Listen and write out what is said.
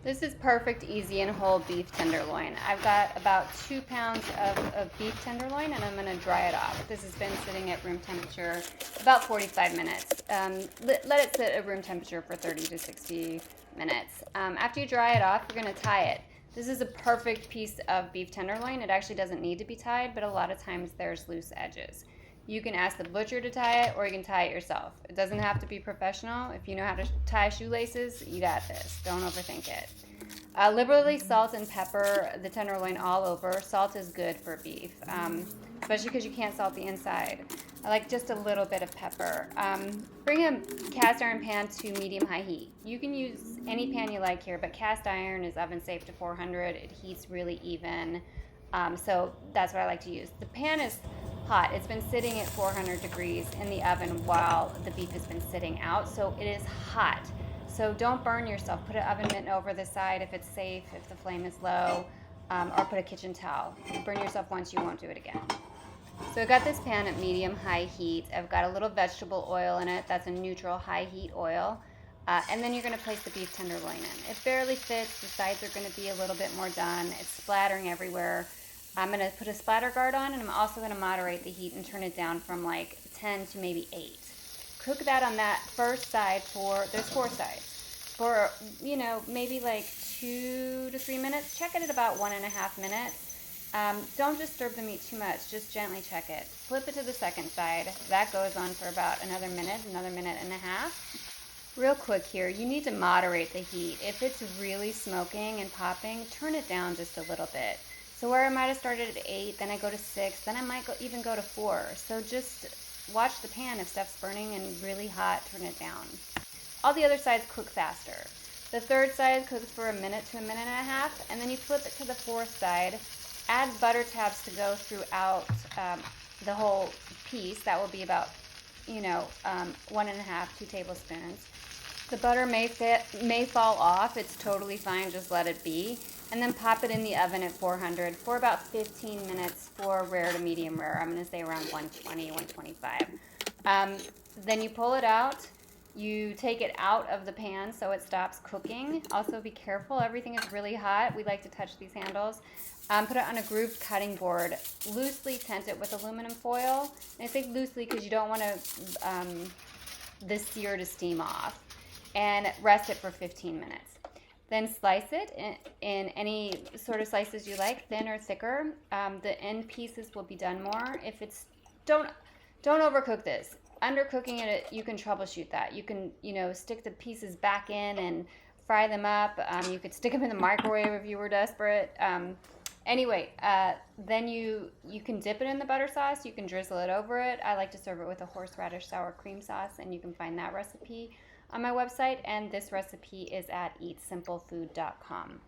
This is perfect, easy, and whole beef tenderloin. I've got about 2 pounds of beef tenderloin, and I'm going to dry it off. This has been sitting at room temperature about 45 minutes. Let it sit at room temperature for 30 to 60 minutes. After you dry it off, you're going to tie it. This is a perfect piece of beef tenderloin. It actually doesn't need to be tied, but a lot of times there's loose edges. You can ask the butcher to tie it, or you can tie it yourself. It doesn't have to be professional. If you know how to tie shoelaces, you got this. Don't overthink it. Liberally salt and pepper the tenderloin all over. Salt is good for beef, especially because you can't salt the inside. I like just a little bit of pepper. Bring a cast iron pan to medium-high heat. You can use any pan you like here, but cast iron is oven safe to 400. It heats really even, so that's what I like to use. The pan is hot. It's been sitting at 400 degrees in the oven while the beef has been sitting out, so it is hot. So don't burn yourself. Put an oven mitt over the side if it's safe, if the flame is low, or put a kitchen towel. You burn yourself once, you won't do it again. So I got this pan at medium-high heat. I've got a little vegetable oil in it. That's a neutral high-heat oil. And then you're going to place the beef tenderloin in. It barely fits. The sides are going to be a little bit more done. It's splattering everywhere. I'm going to put a splatter guard on, and I'm also going to moderate the heat and turn it down from like 10 to maybe 8. Cook that on that first side there's 4 sides, for, maybe like 2 to 3 minutes. Check it at about 1.5 minutes. Don't disturb the meat too much, just gently check it. Flip it to the second side. That goes on for about another minute and a half. Real quick here, you need to moderate the heat. If it's really smoking and popping, turn it down just a little bit. So where I might have started at 8, then I go to 6, then I might even go to 4. So just watch the pan. If stuff's burning and really hot, turn it down. All the other sides cook faster. The third side cooks for a minute to a minute and a half, and then you flip it to the fourth side. Add butter tabs to go throughout the whole piece. That will be about, 1.5, 2 tablespoons. The butter may fall off. It's totally fine. Just let it be. And then pop it in the oven at 400 for about 15 minutes for rare to medium rare. I'm going to say around 120, 125. Then you pull it out. You take it out of the pan so it stops cooking. Also be careful. Everything is really hot. We like to touch these handles. Put it on a grooved cutting board. Loosely tent it with aluminum foil. And I think loosely because you don't want the sear to steam off. And rest it for 15 minutes. Then slice it in any sort of slices you like, thin or thicker. The end pieces will be done more. If it's don't overcook this. Undercooking it, you can troubleshoot that. You can stick the pieces back in and fry them up. You could stick them in the microwave if you were desperate. Anyway, then you can dip it in the butter sauce. You can drizzle it over it. I like to serve it with a horseradish sour cream sauce, and you can find that recipe on my website, and this recipe is at eatsimplefood.com.